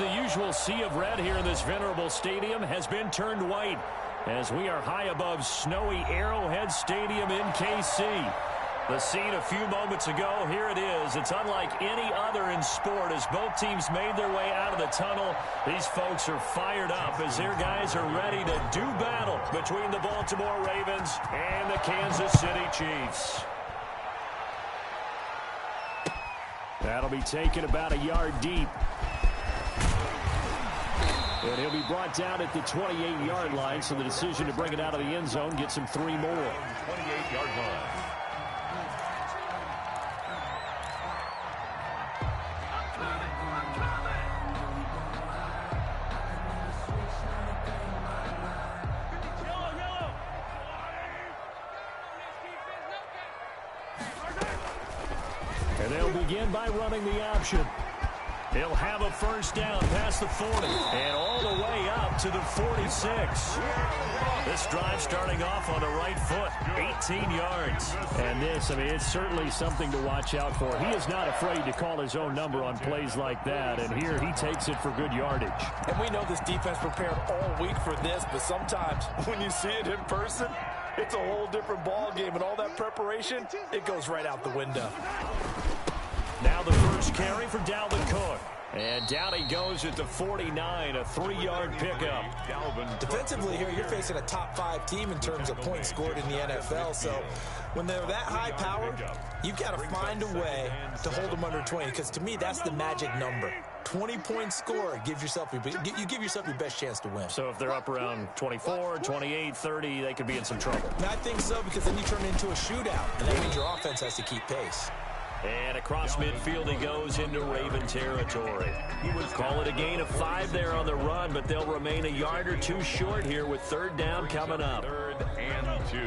the usual sea of red here in this venerable stadium has been turned white as we are high above snowy Arrowhead Stadium in KC. The scene a few moments ago, here it is. It's unlike any other in sport as both teams made their way out of the tunnel. These folks are fired up as their guys are ready to do battle between the Baltimore Ravens and the Kansas City Chiefs. That'll be taken about a yard deep. And he'll be brought down at the 28-yard line, so the decision to bring it out of the end zone gets him 3 more. 28-yard line. And they'll begin by running the option. He'll have a first down past the 40 and all the way up to the 46. This drive starting off on the right foot, 18 yards. And this, I mean, it's certainly something to watch out for. He is not afraid to call his own number on plays like that, and here he takes it for good yardage. And we know this defense prepared all week for this, but sometimes when you see it in person, it's a whole different ball game, and all that preparation, it goes right out the window. Now the first carry for Dalvin Cook. And down he goes at the 49, a 3-yard pickup. Defensively here, you're facing a top-5 team in terms of points scored in the NFL. So when they're that high powered, you've got to find a way to hold them under 20. Because to me, that's the magic number. 20-point score, you give yourself your best chance to win. So if they're up around 24, 28, 30, they could be in some trouble. And I think so, because then you turn it into a shootout. And that means your offense has to keep pace. And across midfield he goes into Raven territory. He would call it a gain of 5 there on the run, but they'll remain a yard or 2 short here with 3rd down coming up. 3rd and 2.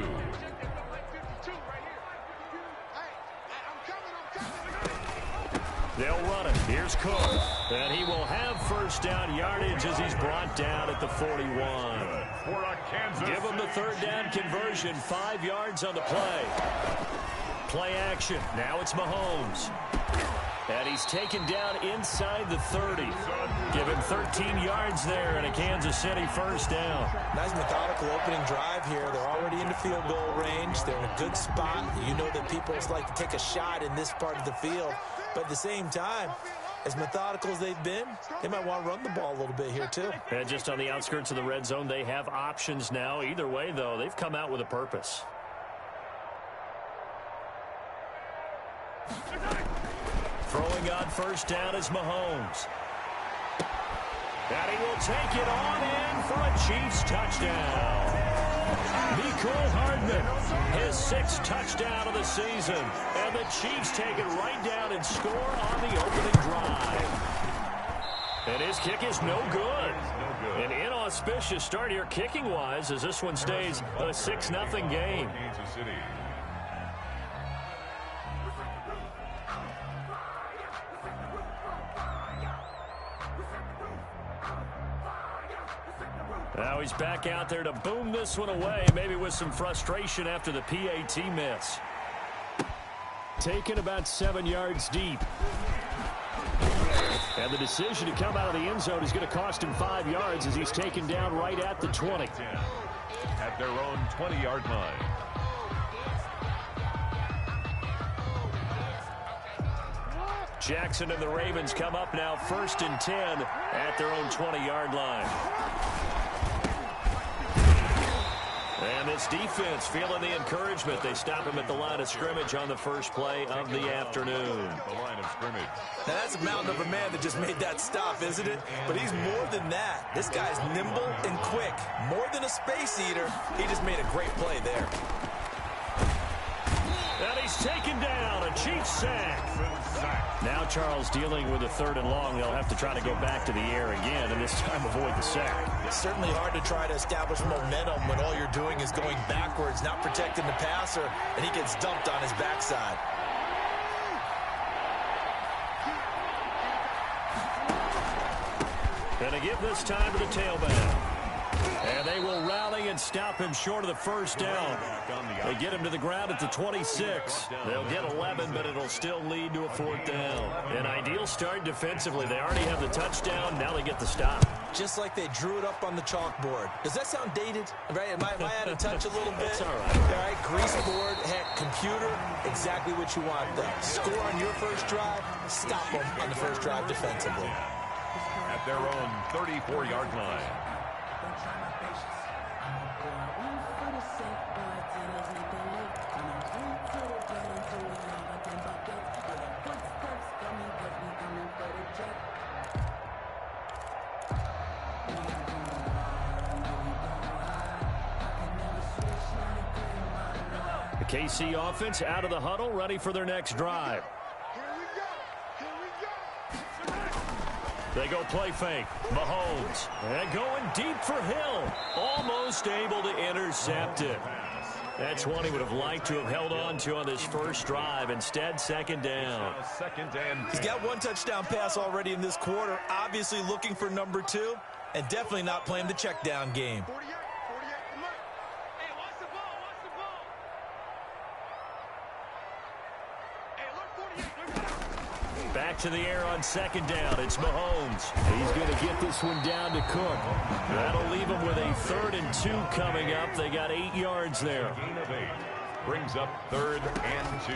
They'll run it. Here's Cook. And he will have first down yardage as he's brought down at the 41. Give him the 3rd down conversion. 5 yards on the play. Play action. Now it's Mahomes. And he's taken down inside the 30. Give him 13 yards there and a Kansas City first down. Nice methodical opening drive here. They're already into field goal range. They're in a good spot. You know that people like to take a shot in this part of the field. But at the same time, as methodical as they've been, they might want to run the ball a little bit here too. And just on the outskirts of the red zone, they have options now. Either way, though, they've come out with a purpose. Throwing on first down is Mahomes. And he will take it on in for a Chiefs touchdown. Mecole Hardman, his 6th touchdown of the season. And the Chiefs take it right down and score on the opening drive. And his kick is no good. An inauspicious start here kicking-wise as this one stays a 6-0 game. Now he's back out there to boom this one away, maybe with some frustration after the PAT miss. Taken about 7 yards deep. And the decision to come out of the end zone is going to cost him 5 yards as he's taken down right at the 20. At their own 20-yard line. Jackson and the Ravens come up now 1st and 10 at their own 20-yard line. And this defense feeling the encouragement. They stop him at the line of scrimmage on the first play of the afternoon. The line of scrimmage. Now that's a mountain of a man that just made that stop, isn't it? But he's more than that. This guy's nimble and quick. More than a space eater. He just made a great play there. And he's taken down, a Chiefs sack. Now Charles dealing with a 3rd and long. They'll have to try to go back to the air again, and this time avoid the sack. It's certainly hard to try to establish momentum when all you're doing is going backwards, not protecting the passer, and he gets dumped on his backside. Gonna give this time to the tailback. And they will rally 20 and stop him short of the first down. They get him to the ground at the 26. They'll get 11, but it'll still lead to a 4th down. An ideal start defensively. They already have the touchdown. Now they get the stop. Just like they drew it up on the chalkboard. Does that sound dated? Right? Am I out of touch a little bit? It's all right. All right, grease board, heck, computer, exactly what you want though. Score on your first drive, stop them on the first drive defensively. At their own 34-yard line. The KC offense out of the huddle, ready for their next drive. They go play fake. Mahomes. And going deep for Hill. Almost able to intercept it. That's one he would have liked to have held on to on this first drive. Instead, 2nd down. He's got 1 touchdown pass already in this quarter. Obviously looking for number 2. And definitely not playing the check down game. Back to the air on 2nd down. It's Mahomes. He's going to get this one down to Cook. That'll leave him with a 3rd and 2 coming up. They got 8 yards there. Gain of 8. Brings up 3rd and 2.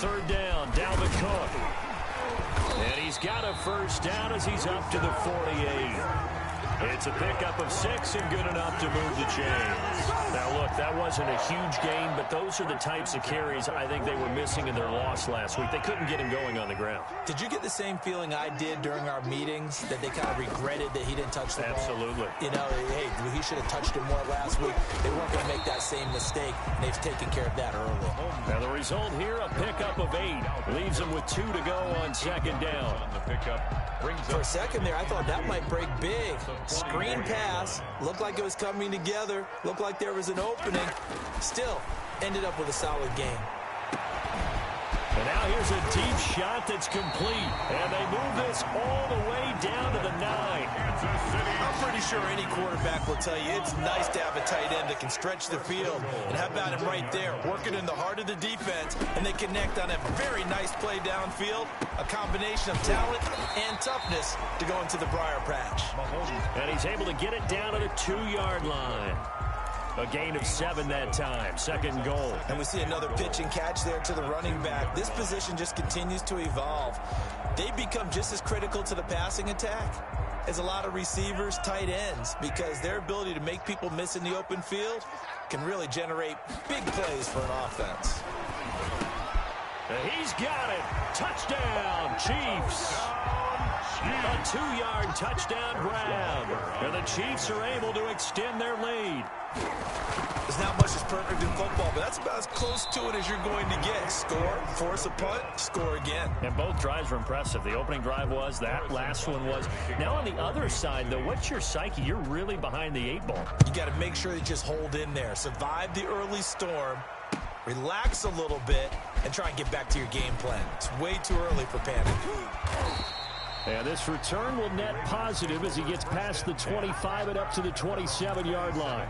3rd down, Dalvin Cook. And he's got a first down as he's up to the 48. It's a pickup of 6 and good enough to move the chains. Now, look, that wasn't a huge gain, but those are the types of carries I think they were missing in their loss last week. They couldn't get him going on the ground. Did you get the same feeling I did during our meetings, that they kind of regretted that he didn't touch the ball? Absolutely. You know, hey, he should have touched it more last week. They weren't going to make that same mistake, and they've taken care of that early. Now, the result here, a pickup of 8. Leaves them with 2 to go on 2nd down. The pickup brings For a second there, I thought that might break big. Screen pass. Looked like it was coming together. Looked like there was an opening. Still, ended up with a solid game. And now here's a deep shot that's complete. And they move this all the way down to the 9. I'm pretty sure any quarterback will tell you it's nice to have a tight end that can stretch the field. And how about him right there, working in the heart of the defense, and they connect on a very nice play downfield. A combination of talent and toughness to go into the briar patch. And he's able to get it down to the 2-yard line. A gain of 7 that time. 2nd goal. And we see another pitch and catch there to the running back. This position just continues to evolve. They become just as critical to the passing attack as a lot of receivers, tight ends, because their ability to make people miss in the open field can really generate big plays for an offense. And he's got it. Touchdown, Chiefs. A 2-yard touchdown grab. And the Chiefs are able to extend their lead. There's not much that's perfect in football, but that's about as close to it as you're going to get. Score, force a punt, score again. And both drives were impressive. The opening drive was, that last one was. Now on the other side, though, what's your psyche? You're really behind the 8 ball. You got to make sure you just hold in there. Survive the early storm, relax a little bit, and try and get back to your game plan. It's way too early for panic. And this return will net positive as he gets past the 25 and up to the 27-yard line.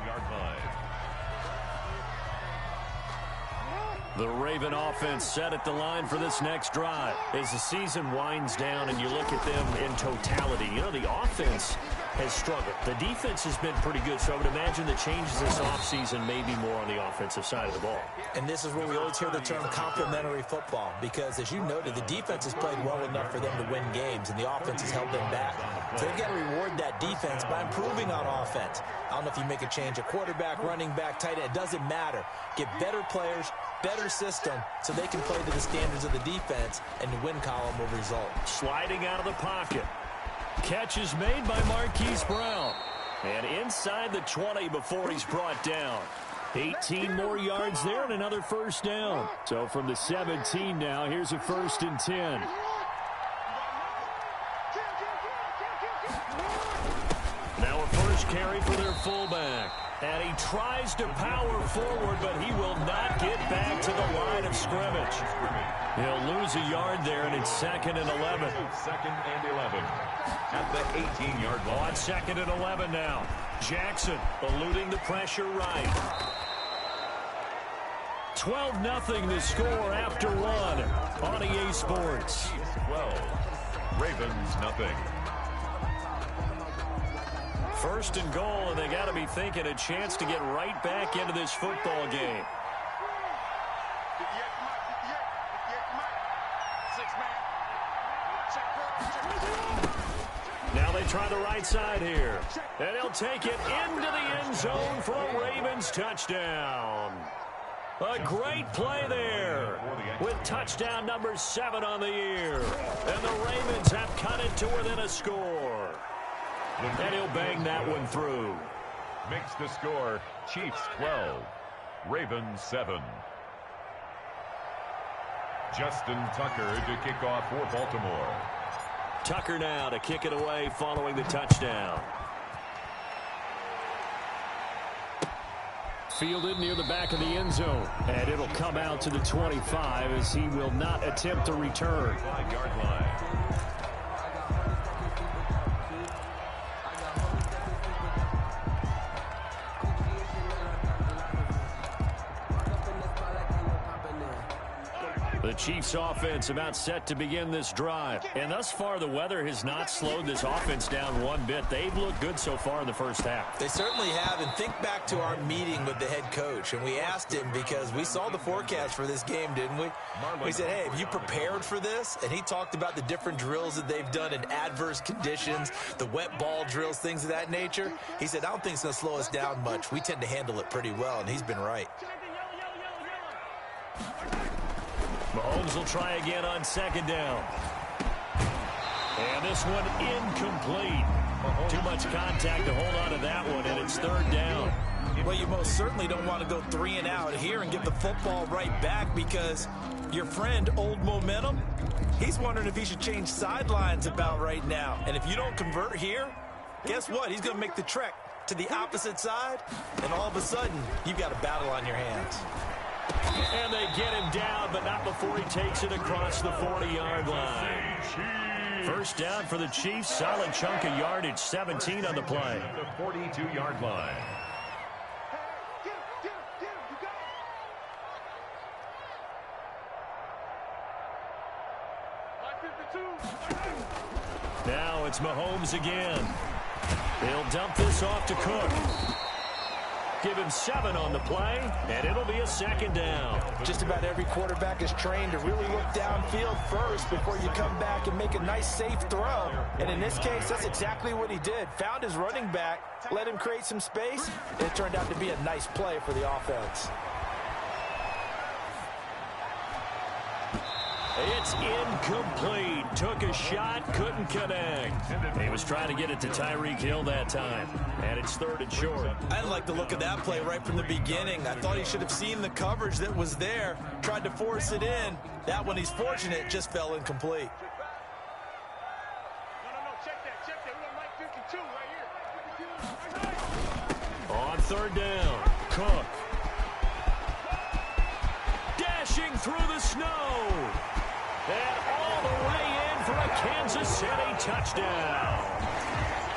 The Raven offense set at the line for this next drive. As the season winds down and you look at them in totality, you know, the offense has struggled. The defense has been pretty good, so I would imagine the changes this offseason may be more on the offensive side of the ball. And this is where we always hear the term complementary football, because as you noted, the defense has played well enough for them to win games, and the offense has held them back. So they've got to reward that defense by improving on offense. I don't know if you make a change at quarterback, running back, tight end. It doesn't matter. Get better players, better system, so they can play to the standards of the defense, and the win column will result. Sliding out of the pocket. Catch is made by Marquise Brown. And inside the 20 before he's brought down. 18 more yards there and another first down. So from the 17 now, here's a 1st and 10. Now a 1st carry for their fullback. And he tries to power forward, but he will not get back to the line of scrimmage. He'll lose a yard there, and it's 2nd and 11. 2nd and 11 at the 18-yard line. On 2nd and 11 now. Jackson eluding the pressure right. 12-0 the score after one on EA Sports. 12. Ravens nothing. 1st and goal, and they got to be thinking a chance to get right back into this football game. Now they try the right side here. And he'll take it into the end zone for a Ravens touchdown. A great play there with touchdown number 7 on the year. And the Ravens have cut it to within a score. And he'll bang that one through. Makes the score Chiefs 12, Ravens 7. Justin Tucker to kick off for Baltimore. Tucker now to kick it away following the touchdown. Fielded near the back of the end zone. And it'll come out to the 25 as he will not attempt to return. 5-yard line. The Chiefs offense about set to begin this drive. And thus far, the weather has not slowed this offense down one bit. They've looked good so far in the first half. They certainly have. And think back to our meeting with the head coach. And we asked him because we saw the forecast for this game, didn't we? We said, hey, have you prepared for this? And he talked about the different drills that they've done in adverse conditions, the wet ball drills, things of that nature. He said, I don't think it's going to slow us down much. We tend to handle it pretty well, and he's been right. Mahomes will try again on 2nd down. And this one incomplete. Too much contact to hold on to that one, and it's 3rd down. Well, you most certainly don't want to go 3 and out here and give the football right back because your friend, Old Momentum, he's wondering if he should change sidelines about right now. And if you don't convert here, guess what? He's going to make the trek to the opposite side, and all of a sudden, you've got a battle on your hands. And they get him down, but not before he takes it across the 40-yard line. 1st down for the Chiefs. Solid chunk of yardage. 17 on the play. The 42-yard line. Now it's Mahomes again. They'll dump this off to Cook. Give him 7 on the play, and it'll be a 2nd down. Just about every quarterback is trained to really look downfield first before you come back and make a nice, safe throw. And in this case, that's exactly what he did. Found his running back, let him create some space, and it turned out to be a nice play for the offense. It's incomplete. Took a shot, couldn't connect. He was trying to get it to Tyreek Hill that time. And it's 3rd and short. I didn't like the look of that play right from the beginning. I thought he should have seen the coverage that was there, tried to force it in. That one, he's fortunate, just fell incomplete. On 3rd down, Cook. Dashing through the snow. And all the way in for a Kansas City touchdown.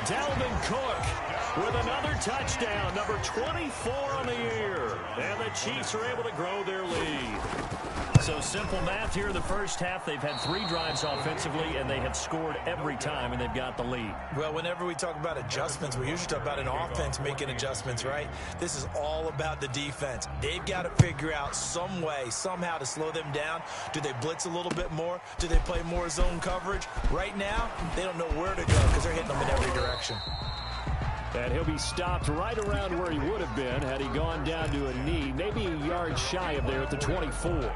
Dalvin Cook with another touchdown, number 24 on the year. And the Chiefs are able to grow their lead. So simple math here in the first half. They've had 3 drives offensively, and they have scored every time, and they've got the lead. Well, whenever we talk about adjustments, we usually talk about an offense making adjustments, right? This is all about the defense. They've got to figure out some way, somehow to slow them down. Do they blitz a little bit more? Do they play more zone coverage? Right now, they don't know where to go because they're hitting them in every direction. And he'll be stopped right around where he would have been had he gone down to a knee, maybe a yard shy of there at the 24.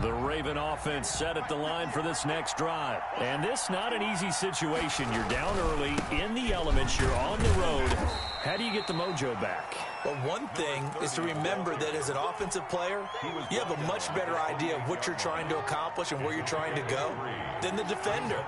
The Raven offense set at the line for this next drive. And this not an easy situation. You're down early, in the elements, you're on the road. How do you get the mojo back? Well, one thing is to remember that as an offensive player, you have a much better idea of what you're trying to accomplish and where you're trying to go than the defender.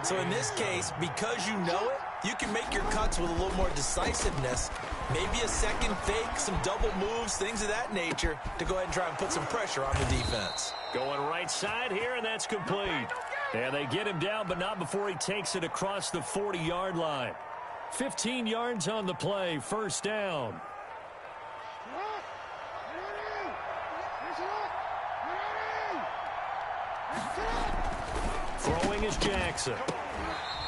So in this case, because you know it, you can make your cuts with a little more decisiveness, maybe a second fake, some double moves, things of that nature, to go ahead and try and put some pressure on the defense. Going right side here, and that's complete. And they get him down, but not before he takes it across the 40-yard line. 15 yards on the play, first down. Throwing is Jackson.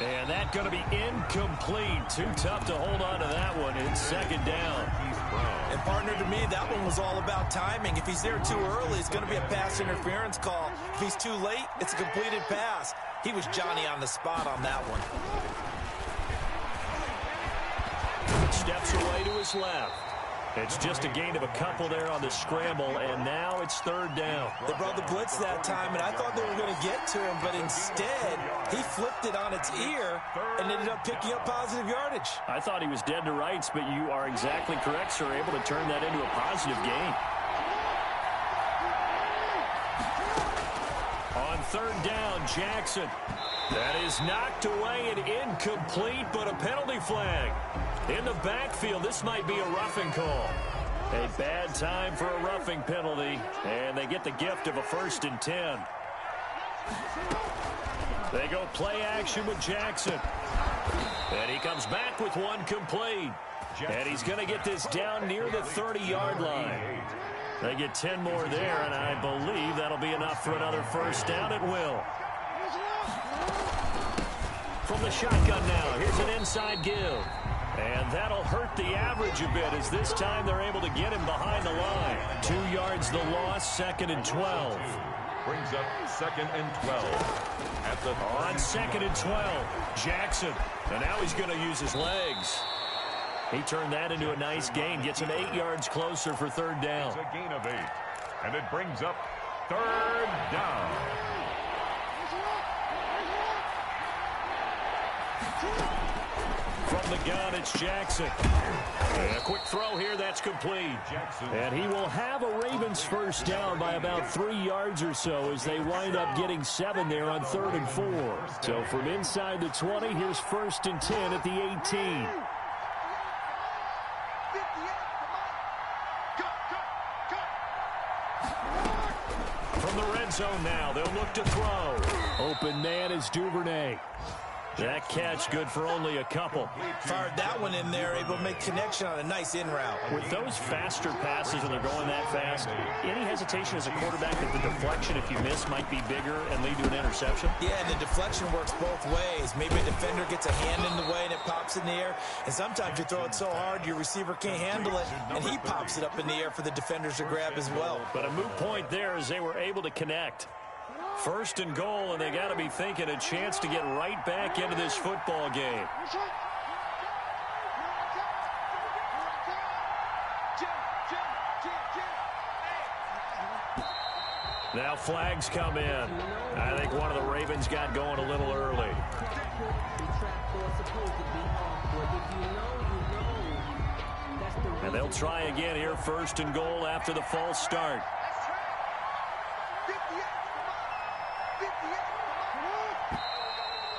And that's going to be incomplete. Too tough to hold on to that one. It's second down. And partner, to me, that one was all about timing. If he's there too early, it's going to be a pass interference call. If he's too late, it's a completed pass. He was Johnny on the spot on that one. Steps away to his left. It's just a gain of a couple there on the scramble, and now it's third down. They brought the blitz that time, and I thought they were going to get to him, but instead, he flipped it on its ear and ended up picking up positive yardage. I thought he was dead to rights, but you are exactly correct, sir, able to turn that into a positive gain. On third down, Jackson. That is knocked away and incomplete, but a penalty flag. In the backfield, this might be a roughing call. A bad time for a roughing penalty, and they get the gift of a 1st and 10. They go play action with Jackson. And he comes back with one complete. And he's going to get this down near the 30-yard line. They get 10 more there, and I believe that'll be enough for another first down. It will. From the shotgun now, here's an inside give. And that'll hurt the average a bit as this time they're able to get him behind the line. 2 yards the loss, 2nd and 12. Brings up 2nd and 12. On 2nd and 12, Jackson. And now he's going to use his legs. He turned that into a nice gain. Gets him 8 yards closer for third down. It's a gain of 8. And it brings up third down. From the gun, it's Jackson. And a quick throw here, that's complete. And he will have a Ravens first down by about 3 yards or so as they wind up getting 7 there on 3rd and 4. So from inside the 20, here's 1st and 10 at the 18. From the red zone now, they'll look to throw. Open man is Duvernay. That catch good for only a couple. Fired that one in there, able to make connection on a nice in route. With those faster passes when they're going that fast, any hesitation as a quarterback that the deflection, if you miss, might be bigger and lead to an interception? Yeah, and the deflection works both ways. Maybe a defender gets a hand in the way and it pops in the air. And sometimes you throw it so hard your receiver can't handle it, and he pops it up in the air for the defenders to grab as well. But a moot point there as they were able to connect. 1st and goal, and they got to be thinking a chance to get right back into this football game. Now flags come in. I think one of the Ravens got going a little early. And they'll try again here, 1st and goal after the false start.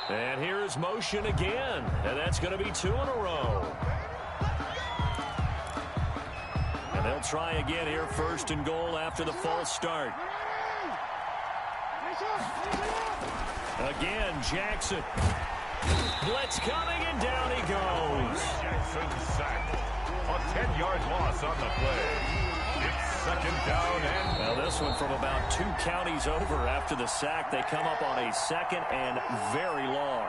And here's motion again, and that's going to be 2 in a row. And they'll try again here, 1st and goal after the false start. Again, Jackson. Blitz coming, and down he goes. Jackson sacked. A 10-yard loss on the play. It's 2nd down and... Now this one from about 2 counties over after the sack. They come up on a 2nd and very long.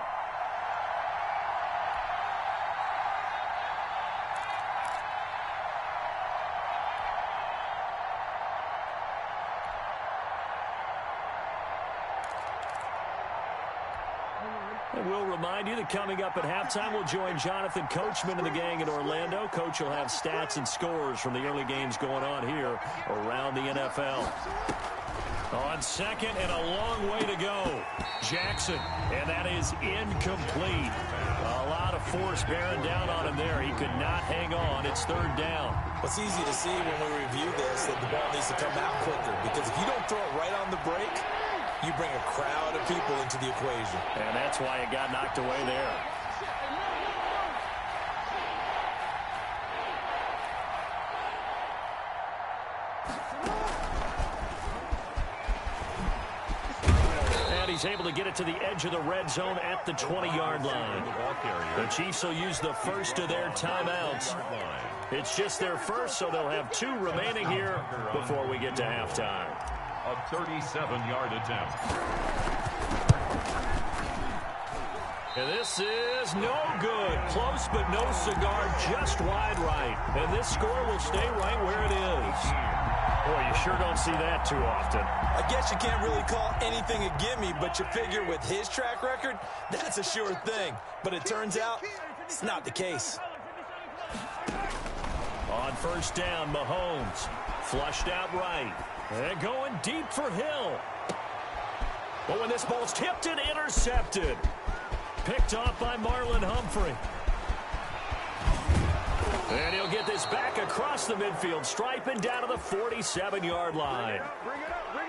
And we'll remind you that coming up at halftime, we'll join Jonathan Coachman and the gang in Orlando. Coach will have stats and scores from the early games going on here around the NFL. On second and a long way to go. Jackson, and that is incomplete. A lot of force bearing down on him there. He could not hang on. It's third down. It's easy to see when we review this that the ball needs to come out quicker, because if you don't throw it right on the break, you bring a crowd of people into the equation. And that's why it got knocked away there. He's able to get it to the edge of the red zone at the 20-yard line. The Chiefs will use the first of their timeouts. It's just their first, so they'll have 2 remaining here before we get to halftime. A 37-yard attempt. And this is no good. Close, but no cigar, just wide right. And this score will stay right where it is. Boy, you sure don't see that too often. I guess you can't really call anything a gimme, but you figure with his track record, that's a sure thing. But it turns out it's not the case. On first down, Mahomes flushed out right. And going deep for Hill. But when this ball's tipped and intercepted. Picked off by Marlon Humphrey. And he'll get this back across the midfield, striping down to the 47-yard line.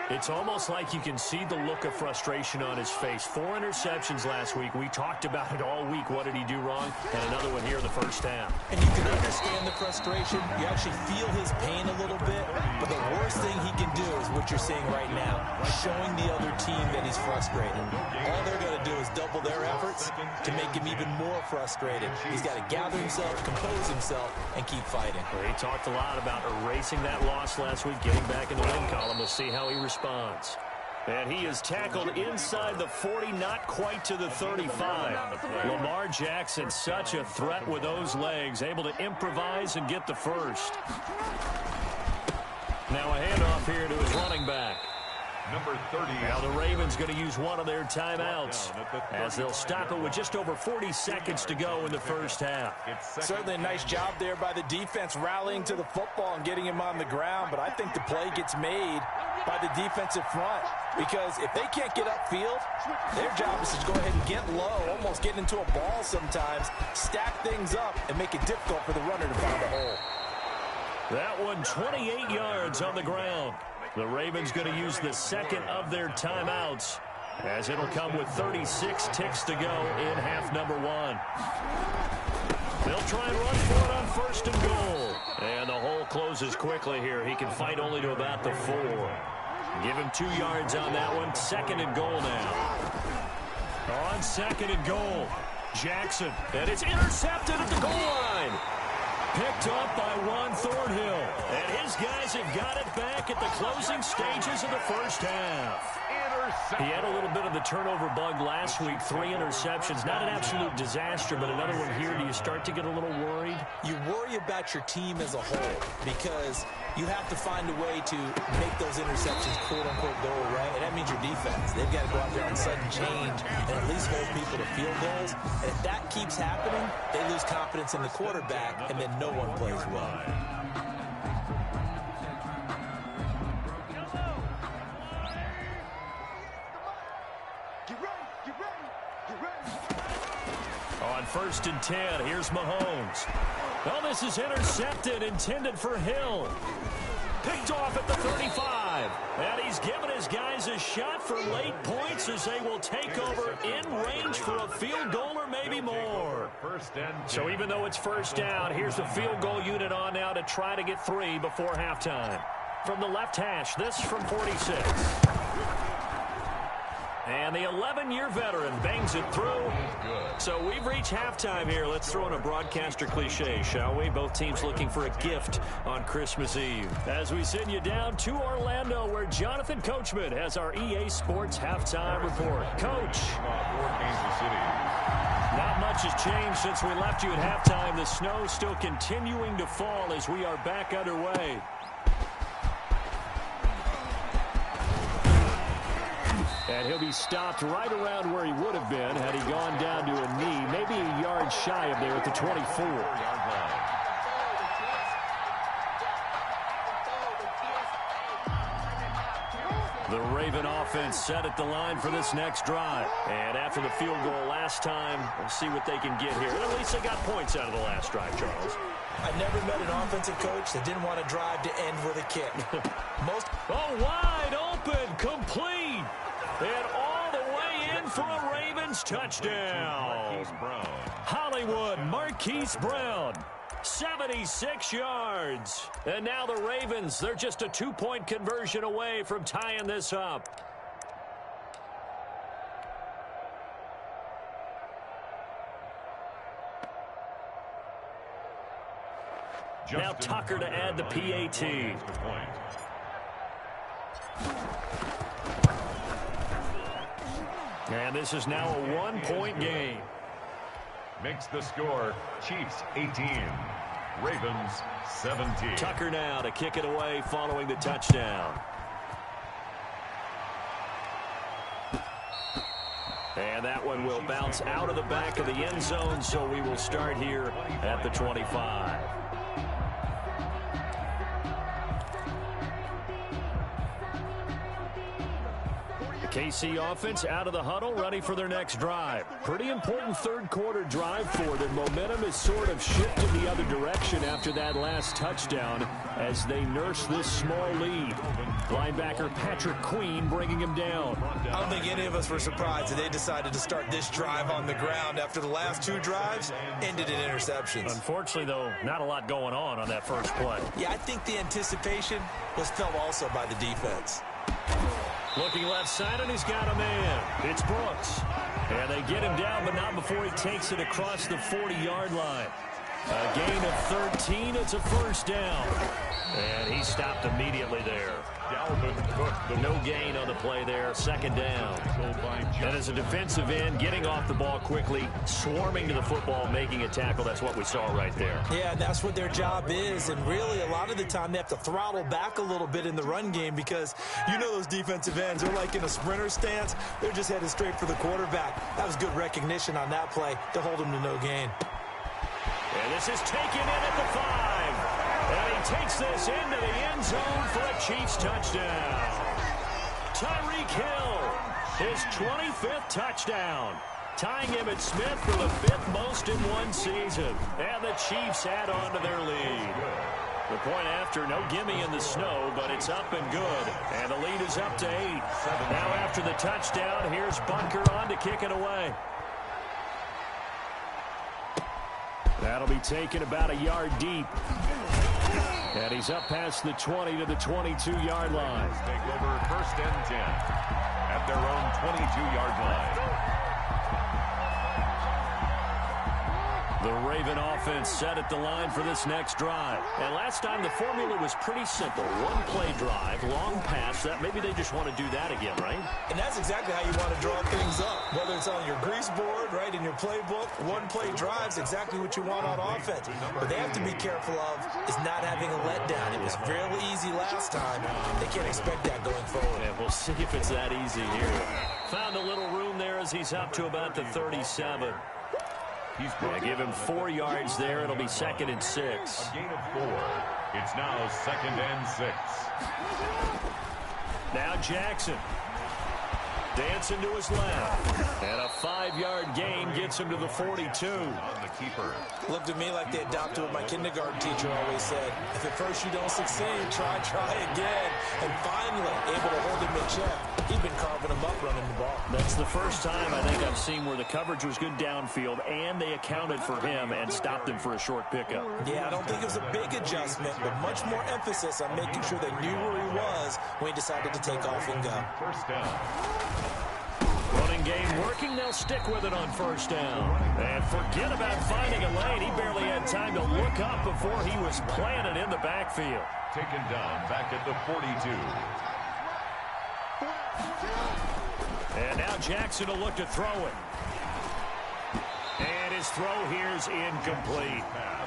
It's almost like you can see the look of frustration on his face. 4 interceptions last week. We talked about it all week. What did he do wrong? And another one here in the first half. And you can understand the frustration. You actually feel his pain a little bit. But the worst thing he can do is what you're seeing right now, showing the other team that he's frustrated. All they're going to do is double their efforts to make him even more frustrated. He's got to gather himself, compose himself, and keep fighting. Well, he talked a lot about erasing that loss last week, getting back in the win column. We'll see how he responds. And he is tackled inside the 40, not quite to the 35. Lamar Jackson, such a threat with those legs, able to improvise and get the first. Now a handoff here to his running back. Number 30. Now the Ravens going to use one of their timeouts as they'll stop it with just over 40 seconds to go in the first half. Certainly a nice job there by the defense rallying to the football and getting him on the ground, but I think the play gets made by the defensive front, because if they can't get upfield, their job is to go ahead and get low, almost get into a ball sometimes, stack things up, and make it difficult for the runner to find a hole. That one 28 yards on the ground. The Ravens going to use the second of their timeouts, as it'll come with 36 ticks to go in half number 1. They'll try and run for it on first and goal. And the hole closes quickly here. He can fight only to about the 4. Give him 2 yards on that one. Second and goal now. On second and goal, Jackson. And it's intercepted at the goal line. Picked up by Juan Thornhill. And his guys have got it back at the closing stages of the first half. He had a little bit of the turnover bug last week. 3 interceptions. Not an absolute disaster, but another one here. Do you start to get a little worried? You worry about your team as a whole, because you have to find a way to make those interceptions quote-unquote go right, and that means your defense. They've got to go out there on sudden change and at least hold people to field goals. And if that keeps happening, they lose confidence in the quarterback, and then no one plays well. On first and 10, here's Mahomes. Well, this is intercepted, intended for Hill. Picked off at the 35. And he's given his guys a shot for late points as they will take over in range for a field goal or maybe more. So even though it's first down, here's the field goal unit on now to try to get 3 before halftime. From the left hash, this from 46. And the 11-year veteran bangs it through. So we've reached halftime here. Let's throw in a broadcaster cliche, shall we? Both teams looking for a gift on Christmas Eve. As we send you down to Orlando, where Jonathan Coachman has our EA Sports halftime report. Coach. Not much has changed since we left you at halftime. The snow still continuing to fall as we are back underway. And he'll be stopped right around where he would have been had he gone down to a knee, maybe a yard shy of there at the 24. The Raven offense set at the line for this next drive. And after the field goal last time, we'll see what they can get here. And at least they got points out of the last drive, Charles. I've never met an offensive coach that didn't want to drive to end with a kick. Wide open, complete. And all the way in for a Ravens touchdown. Hollywood Marquise Brown. 76 yards. And now the Ravens, they're just a 2-point conversion away from tying this up. Now Tucker to add the PAT. And this is now a 1-point game. Makes the score Chiefs 18, Ravens 17. Tucker now to kick it away following the touchdown. And that one will bounce out of the back of the end zone, so we will start here at the 25. KC offense out of the huddle, ready for their next drive. Pretty important third-quarter drive for them. Momentum is sort of shifted the other direction after that last touchdown as they nurse this small lead. Linebacker Patrick Queen bringing him down. I don't think any of us were surprised that they decided to start this drive on the ground after the last 2 drives ended in interceptions. Unfortunately, though, not a lot going on that first play. Yeah, I think the anticipation was felt also by the defense. Looking left side, and he's got a man. It's Brooks. And they get him down, but not before he takes it across the 40-yard line. A gain of 13. It's a first down. And he stopped immediately there. No gain on the play there. Second down. And as a defensive end, getting off the ball quickly, swarming to the football, making a tackle. That's what we saw right there. Yeah, that's what their job is. And really, a lot of the time, they have to throttle back a little bit in the run game because you know those defensive ends, they're like in a sprinter stance. They're just headed straight for the quarterback. That was good recognition on that play to hold him to no gain. And this is taken in at the 5. And he takes this into the end zone for a Chiefs touchdown. Tyreek Hill, his 25th touchdown. Tying Emmitt Smith for the 5th most in one season. And the Chiefs add on to their lead. The point after, no gimme in the snow, but it's up and good. And the lead is up to 8. Now after the touchdown, here's Bunker on to kick it away. That'll be taken about a yard deep. And he's up past the 20 to the 22-yard line. Take over first and 10 at their own 22-yard line. The Raven offense set at the line for this next drive. And last time the formula was pretty simple. One-play drive, long pass. That maybe they just want to do that again, right? And that's exactly how you want to draw things up. Whether it's on your grease board, right, in your playbook, one-play drive's exactly what you want on offense. But they have to be careful of is not having a letdown. It was fairly easy last time. They can't expect that going forward. Yeah, we'll see if it's that easy here. Found a little room there as he's up to about the 37. They give him 4 yards there. It'll be 2nd and 6. A gain of 4. It's now 2nd and 6. Now Jackson. Dancing to his left. And a 5-yard gain gets him to the 42. On the keeper. Looked to me like they adopted what my kindergarten teacher always said. If at first you don't succeed, try again. And finally, able to hold him in check. He'd been carving him up running the ball. That's the first time I think I've seen where the coverage was good downfield and they accounted for him and stopped him for a short pickup. Yeah, I don't think it was a big adjustment, but much more emphasis on making sure they knew where he was when he decided to take off and go. First down. Running game working, they'll stick with it on first down. And forget about finding a lane. He barely had time to look up before he was planted in the backfield. Taken down back at the 42. And now Jackson will look to throw it. And his throw here's incomplete.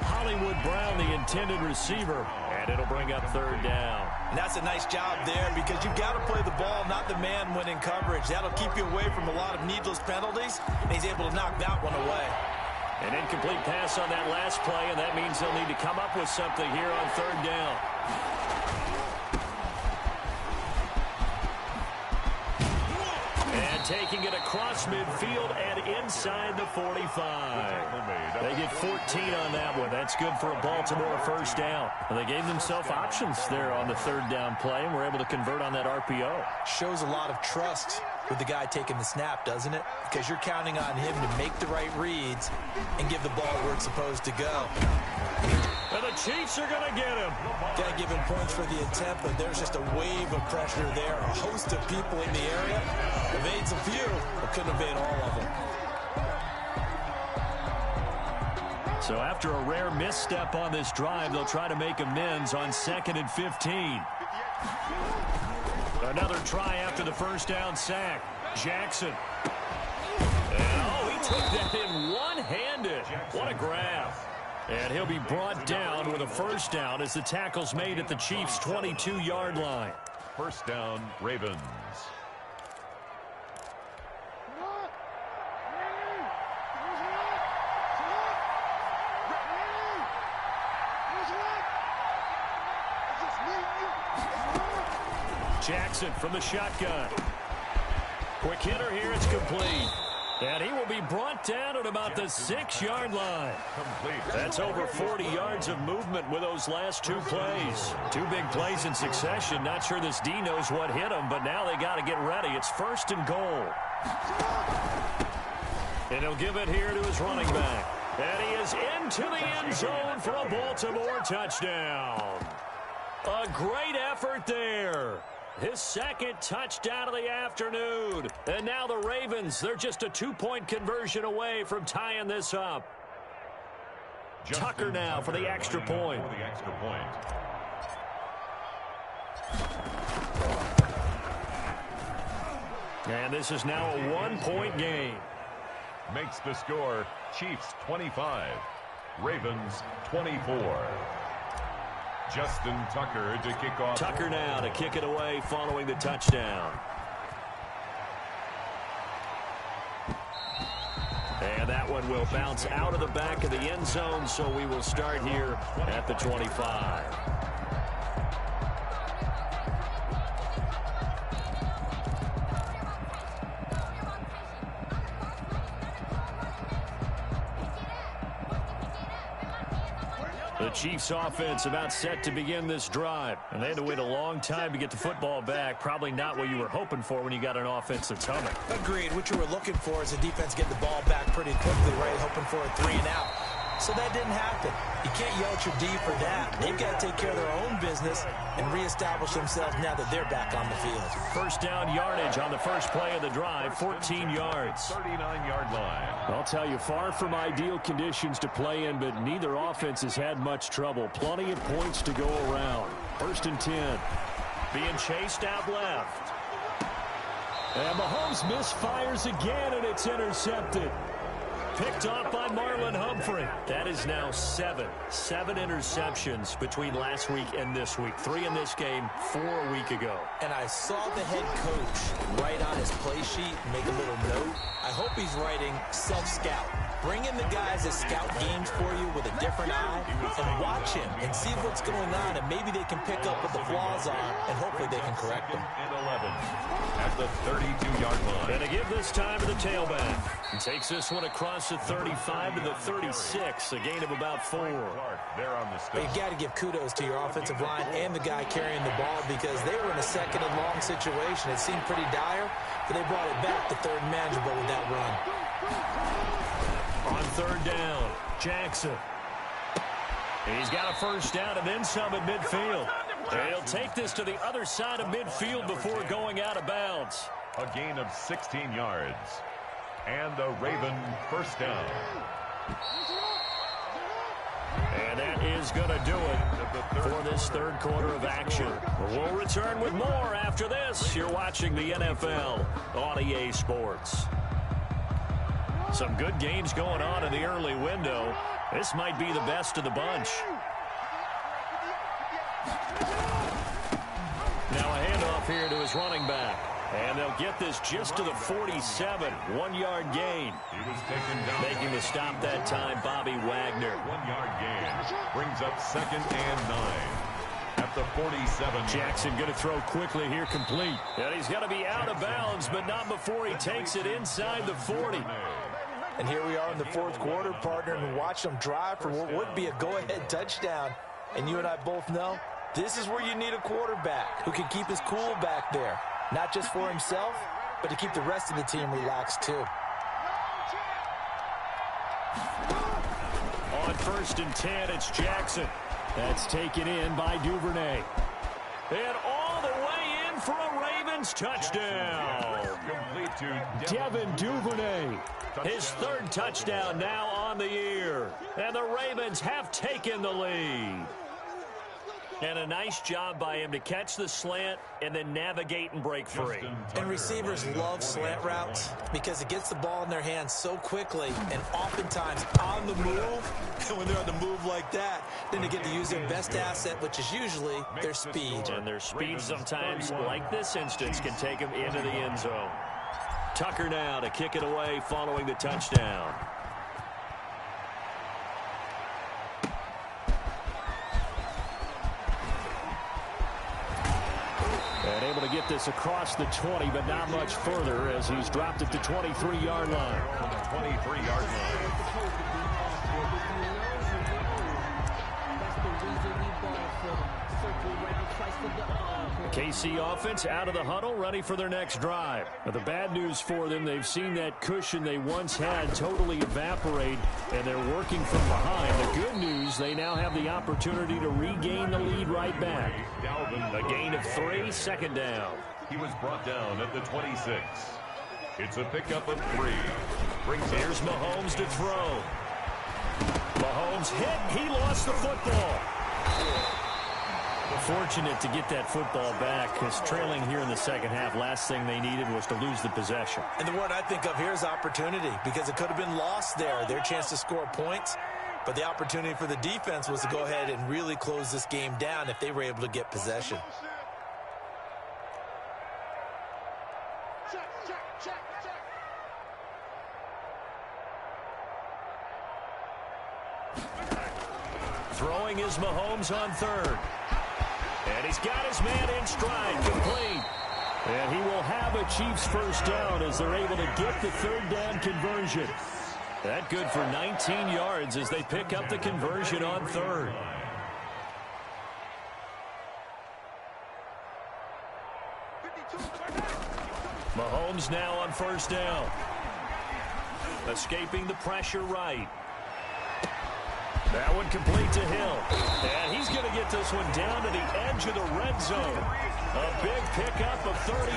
Hollywood Brown, the intended receiver. And it'll bring up 3rd down. And that's a nice job there because you've got to play the ball, not the man when in coverage. That'll keep you away from a lot of needless penalties. And he's able to knock that one away. An incomplete pass on that last play, and that means they'll need to come up with something here on 3rd down. taking it across midfield and inside the 45. They get 14 on that one. That's good for a Baltimore first down. And they gave themselves options there on the third down play and were able to convert on that RPO. Shows a lot of trust with the guy taking the snap, doesn't it? Because you're counting on him to make the right reads and give the ball where it's supposed to go. And the Chiefs are going to get him. Got to give him points for the attempt, but there's just a wave of pressure there. A host of people in the area. Evades a few, but couldn't evade all of them. So after a rare misstep on this drive, they'll try to make amends on 2nd and 15. Another try after the first down sack. Jackson. And he took that in one-handed. What a grab. And he'll be brought down with a first down as the tackle's made at the Chiefs' 22-yard line. First down, Ravens. Jackson from the shotgun. Quick hitter here. It's complete. And he will be brought down at about the 6-yard line. That's over 40 yards of movement with those last two plays. Two big plays in succession. Not sure this D knows what hit him, but now they got to get ready. It's 1st and goal. And he'll give it here to his running back. And he is into the end zone for a Baltimore touchdown. A great effort there. His second touchdown of the afternoon. And now the Ravens, they're just a 2-point conversion away from tying this up. Tucker now for the extra point. And this is now a 1-point game. Makes the score Chiefs 25, Ravens 24. Justin Tucker to kick off. Tucker now to kick it away following the touchdown. And that one will bounce out of the back of the end zone, so we will start here at the 25. The Chiefs offense about set to begin this drive. And they had to wait a long time to get the football back. Probably not what you were hoping for when you got an offense that's humming. Agreed. What you were looking for is the defense getting the ball back pretty quickly, right? Hoping for a 3 and out. So that didn't happen. You can't yell at your D for that. They've got to take care of their own business and reestablish themselves now that they're back on the field. First down yardage on the first play of the drive, 14 yards. 39-yard line. I'll tell you, far from ideal conditions to play in, but neither offense has had much trouble. Plenty of points to go around. 1st and 10. Being chased out left. And Mahomes misfires again, and it's intercepted. Picked off by Marlon Humphrey. That is now 7 interceptions between last week and this week. 3 in this game, 4 a week ago. And I saw the head coach write on his play sheet, make a little note. I hope he's writing self-scout. Bring in the guys that scout games for you with a different eye and watch him and see what's going on, and maybe they can pick up what the flaws are, and hopefully they can correct them. And 11 at the 32-yard line. And to give this time to the tailback. He takes this one across the 35 to the 36, a gain of about 4. But you've got to give kudos to your offensive line and the guy carrying the ball, because they were in a 2nd and long situation. It seemed pretty dire, but they brought it back to 3rd and manageable with that run. On 3rd down, Jackson. He's got a first down and then some at midfield. And he'll take this to the other side of midfield before going out of bounds. A gain of 16 yards. And the Raven first down. And that is going to do it for this 3rd quarter of action. We'll return with more after this. You're watching the NFL on EA Sports. Some good games going on in the early window. This might be the best of the bunch. Now a handoff here to his running back. And they'll get this just to the 47. 1-yard gain. He was taken down. Making the stop that time, Bobby Wagner. 1-yard gain. Brings up 2nd and 9. At the 47. Jackson going to throw quickly here, complete. And he's going to be out of bounds, but not before he takes it inside the 40. And here we are in the fourth quarter, partner, and watch them drive for what would be a go-ahead touchdown. And you and I both know this is where you need a quarterback who can keep his cool back there, not just for himself, but to keep the rest of the team relaxed too. On 1st and 10, it's Jackson. That's taken in by Duvernay. And all the way in for a Ravens touchdown. Complete to Devin Duvernay. His 3rd touchdown now on the year. And the Ravens have taken the lead. And a nice job by him to catch the slant and then navigate and break free. And receivers love slant routes because it gets the ball in their hands so quickly and oftentimes on the move. And when they're on the move like that, then they get to use their best asset, which is usually their speed. And their speed sometimes, like this instance, can take them into the end zone. Tucker now to kick it away following the touchdown. And able to get this across the 20, but not much further as he's dropped at the 23-yard line. On the 23-yard line. KC offense out of the huddle, ready for their next drive. Now, the bad news for them, they've seen that cushion they once had totally evaporate, and they're working from behind. The good news, they now have the opportunity to regain the lead right back. A gain of 3, 2nd down. He was brought down at the 26. It's a pickup of 3. Here's Mahomes to throw. Mahomes hit. He lost the football. Fortunate to get that football back because trailing here in the second half, last thing they needed was to lose the possession. And the word I think of here is opportunity because it could have been lost there, their chance to score points. But the opportunity for the defense was to go ahead and really close this game down if they were able to get possession. Throwing is Mahomes on 3rd. And he's got his man in stride, complete. And he will have a Chiefs 1st down as they're able to get the 3rd down conversion. That good for 19 yards as they pick up the conversion on 3rd. Mahomes now on 1st down. Escaping the pressure right. That one complete to Hill. And he's going to get this one down to the edge of the red zone. A big pickup of 38.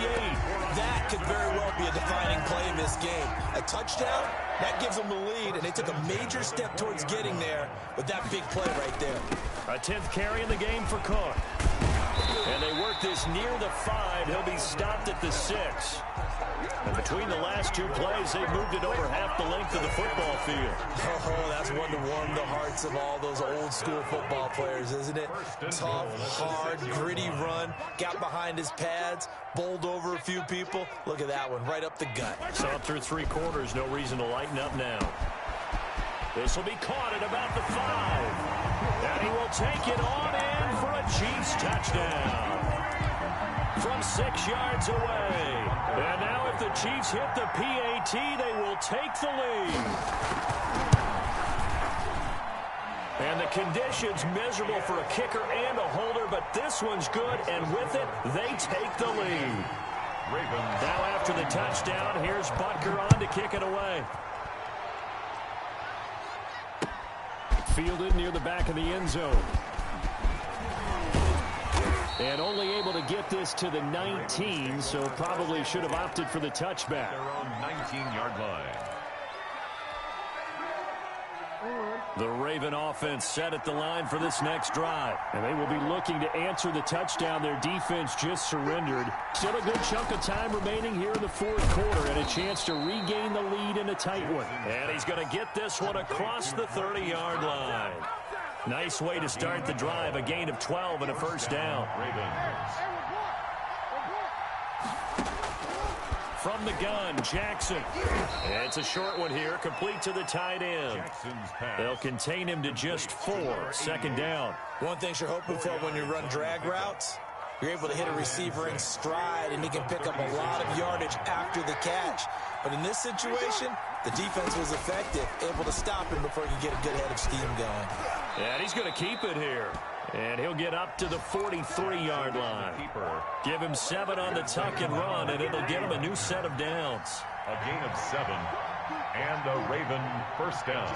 That could very well be a defining play in this game. A touchdown, that gives them the lead, and they took a major step towards getting there with that big play right there. A 10th carry in the game for Cook. And they work this near the 5. He'll be stopped at the 6. And between the last 2 plays, they've moved it over half the length of the football field. Oh, that's one to warm the hearts of all those old school football players, isn't it? Tough, hard, gritty run, got behind his pads, bowled over a few people. Look at that one, right up the gut. So up through 3 quarters, no reason to lighten up now. This will be caught at about the 5. And he will take it on in for a Chiefs touchdown. From 6 yards away. And now if the Chiefs hit the PAT, they will take the lead. And the conditions miserable for a kicker and a holder, but this one's good, and with it, they take the lead. Ravens. Now after the touchdown, here's Butker on to kick it away. Fielded near the back of the end zone. And only able to get this to the 19, so probably should have opted for the touchback. Their own 19-yard line. The Raven offense set at the line for this next drive. And they will be looking to answer the touchdown their defense just surrendered. Still a good chunk of time remaining here in the fourth quarter and a chance to regain the lead in a tight one. And he's going to get this one across the 30-yard line. Nice way to start the drive, a gain of 12 and a 1st down. from the gun. Jackson. And it's a short one here, complete to the tight end. They'll contain him to just 4. 2nd down. One thing you're hoping for when you run drag routes, you're able to hit a receiver in stride, and he can pick up a lot of yardage after the catch. But in this situation, the defense was effective, able to stop him before he could get a good head of steam going. And he's going to keep it here. And he'll get up to the 43-yard line. Give him 7 on the tuck and run, and it'll give him a new set of downs. A gain of 7, and a Raven first down.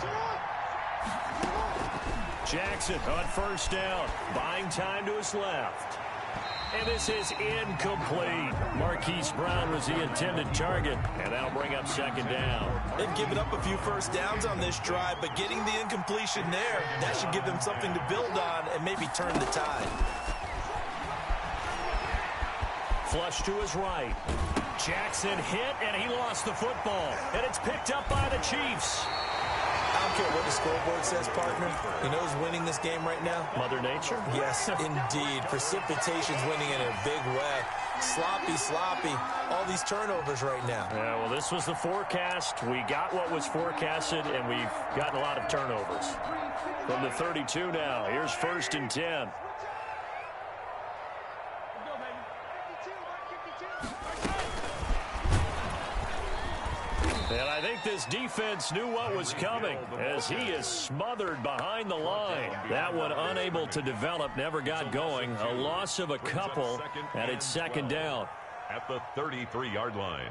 Jackson on first down, buying time to his left. And this is incomplete. Marquise Brown was the intended target, and that'll bring up 2nd down. They've given up a few first downs on this drive, but getting the incompletion there, that should give them something to build on and maybe turn the tide. Flush to his right. Jackson hit, and he lost the football. And it's picked up by the Chiefs. I don't care what the scoreboard says, partner. You know who's winning this game right now? Mother Nature? Yes, indeed. Precipitation's winning in a big way. Sloppy. All these turnovers right now. Yeah, well, this was the forecast. We got what was forecasted, and we've gotten a lot of turnovers. From the 32 now, here's 1st and 10. And I think this defense knew what was coming as he is smothered behind the line. That one unable to develop, never got going. A loss of a couple, and it's 2nd down. At the 33-yard line.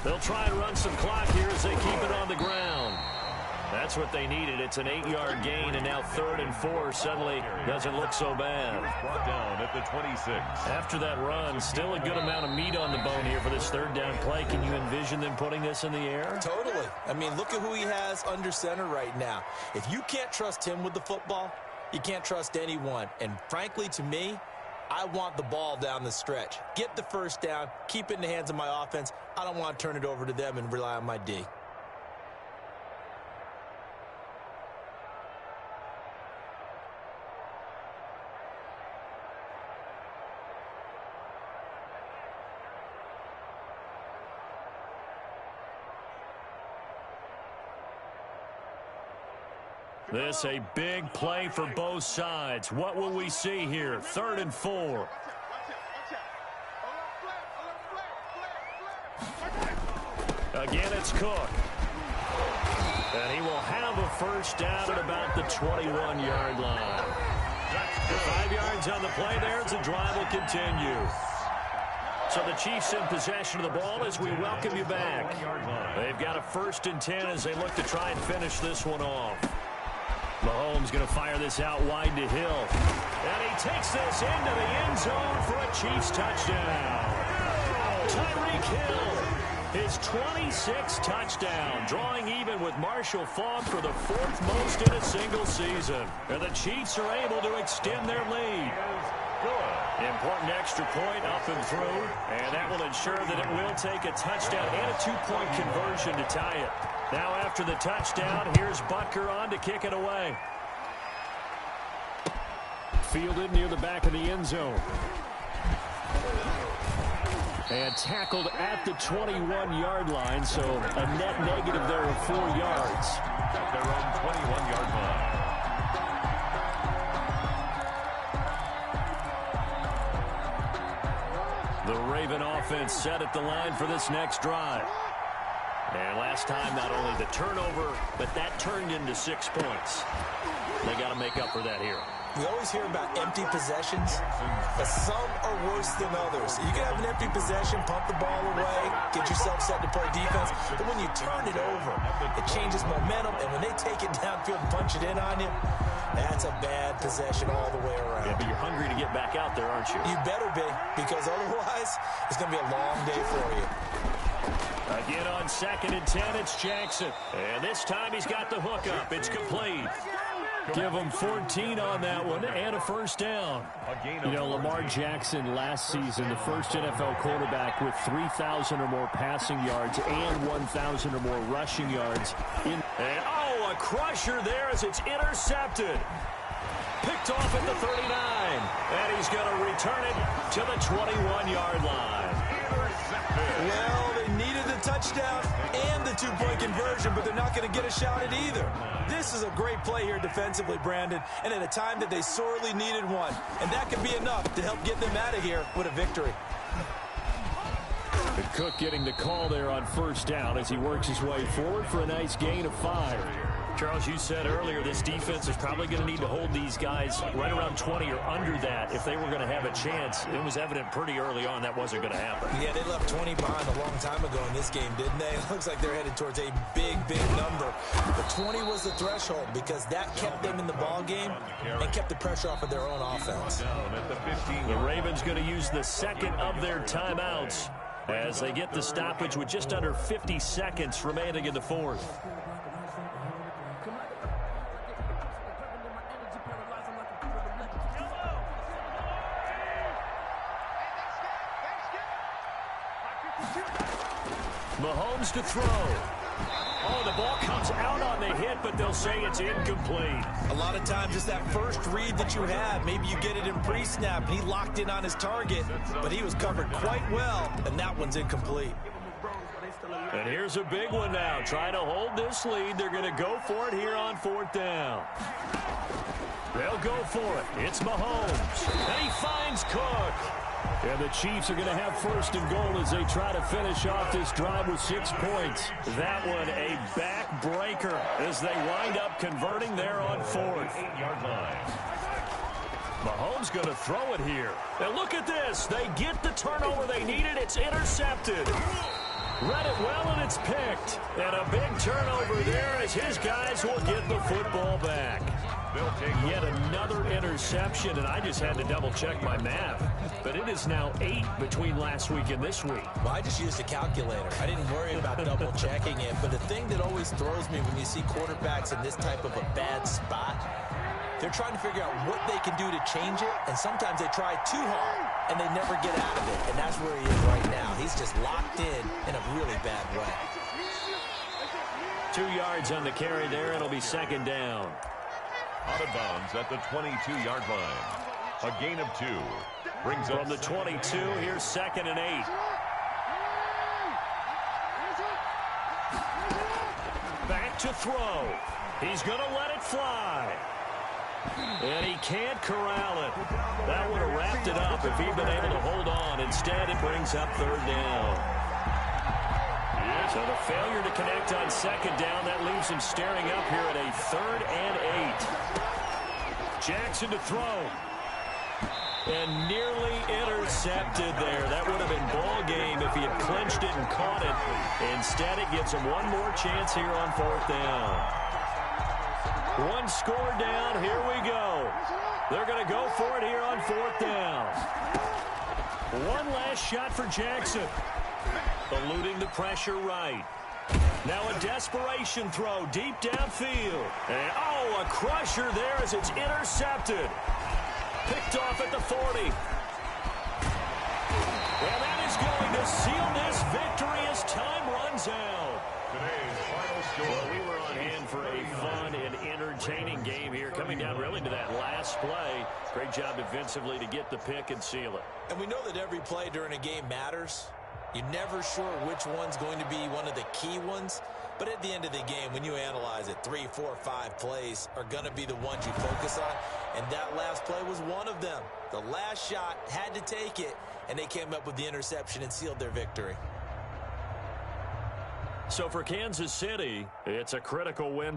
They'll try and run some clock here as they keep it on the ground. That's what they needed. It's an 8-yard gain, and now 3rd and 4 suddenly doesn't look so bad. Brought down at the 26. After that run, still a good amount of meat on the bone here for this 3rd down play. Can you envision them putting this in the air? Totally. I mean, look at who he has under center right now. If you can't trust him with the football, you can't trust anyone. And frankly, to me, I want the ball down the stretch. Get the 1st down, keep it in the hands of my offense. I don't want to turn it over to them and rely on my D. This a big play for both sides. What will we see here? 3rd and 4. Again, it's Cook. And he will have a 1st down at about the 21-yard line. The 5 yards on the play there as the drive will continue. So the Chiefs in possession of the ball as we welcome you back. They've got a 1st and 10 as they look to try and finish this one off. Mahomes going to fire this out wide to Hill. And he takes this into the end zone for a Chiefs touchdown. Tyreek Hill, his 26th touchdown, drawing even with Marshall Faulk for the 4th most in a single season. And the Chiefs are able to extend their lead. Important extra point up and through, and that will ensure that it will take a touchdown and a 2-point conversion to tie it. Now after the touchdown, here's Butker on to kick it away. Fielded near the back of the end zone. And tackled at the 21-yard line, so a net negative there of 4 yards. At their own 21-yard line. The Raven offense set at the line for this next drive. And last time, not only the turnover, but that turned into 6 points. They got to make up for that here. We always hear about empty possessions, but some are worse than others. You can have an empty possession, pump the ball away, get yourself set to play defense, but when you turn it over, it changes momentum, and when they take it downfield and punch it in on you, that's a bad possession all the way around. Yeah, but you're hungry to get back out there, aren't you? You better be, because otherwise, it's going to be a long day for you. Again on 2nd and 10, it's Jackson. And this time he's got the hook up. It's complete. Give them 14 on that one and a first down. You know, Lamar Jackson last season, the first NFL quarterback with 3,000 or more passing yards and 1,000 or more rushing yards. And, oh, a crusher there as it's intercepted. Picked off at the 39. And he's going to return it to the 21-yard line. Well, they needed the touchdown and the two-point conversion, but they're not going to get a shot at either. This is a great play here defensively, Brandon, and at a time that they sorely needed one. And that could be enough to help get them out of here with a victory. And Cook getting the call there on first down as he works his way forward for a nice gain of 5. Charles, you said earlier this defense is probably going to need to hold these guys right around 20 or under that if they were going to have a chance. It was evident pretty early on that wasn't going to happen. Yeah, they left 20 behind a long time ago in this game, didn't they? It looks like they're headed towards a big, big number. But 20 was the threshold because that kept them in the ball game and kept the pressure off of their own offense. The Ravens going to use the second of their timeouts as they get the stoppage with just under 50 seconds remaining in the fourth. Mahomes to throw. Oh, the ball comes out on the hit, but they'll say it's incomplete. A lot of times it's that first read that you have. Maybe you get it in pre-snap, and he locked in on his target, but he was covered quite well, and that one's incomplete. And here's a big one now. Trying to hold this lead. They're going to go for it here on fourth down. They'll go for it. It's Mahomes. And he finds Cook. And the Chiefs are going to have first and goal as they try to finish off this drive with 6 points. That one a backbreaker as they wind up converting there on fourth. 8-yard line. Mahomes going to throw it here. And look at this. They get the turnover they needed. It's intercepted. Read it well, and it's picked. And a big turnover there as his guys will get the football back. Yet another interception, and I just had to double-check my math. But it is now 8 between last week and this week. Well, I just used a calculator. I didn't worry about double-checking it. But the thing that always throws me when you see quarterbacks in this type of a bad spot, they're trying to figure out what they can do to change it, and sometimes they try too hard, and they never get out of it. And that's where he is right now. He's just locked in a really bad way. 2 yards on the carry there. It'll be second down. Out of bounds at the 22-yard line. A gain of 2. Brings up from the 22. Here's second and 8. Back to throw. He's going to let it fly. And he can't corral it. That would have wrapped it up if he'd been able to hold on. Instead, it brings up third down. So the failure to connect on second down, that leaves him staring up here at a 3rd and 8. Jackson to throw. And nearly intercepted there. That would have been ball game if he had clinched it and caught it. Instead, it gives him one more chance here on fourth down. One score down. Here we go. They're going to go for it here on fourth down. One last shot for Jackson. Eluding the pressure right. Now a desperation throw deep downfield. And, oh, a crusher there as it's intercepted. Picked off at the 40. And that is going to seal this victory as time runs out. today's final score. Well, we were on hand for a fun and entertaining game here, coming down really to that last play. Great job defensively to get the pick and seal it. And we know that every play during a game matters. You're never sure which one's going to be one of the key ones. But at the end of the game, when you analyze it, 3, 4, 5 plays are going to be the ones you focus on. And that last play was one of them. The last shot had to take it, and they came up with the interception and sealed their victory. So for Kansas City, it's a critical win.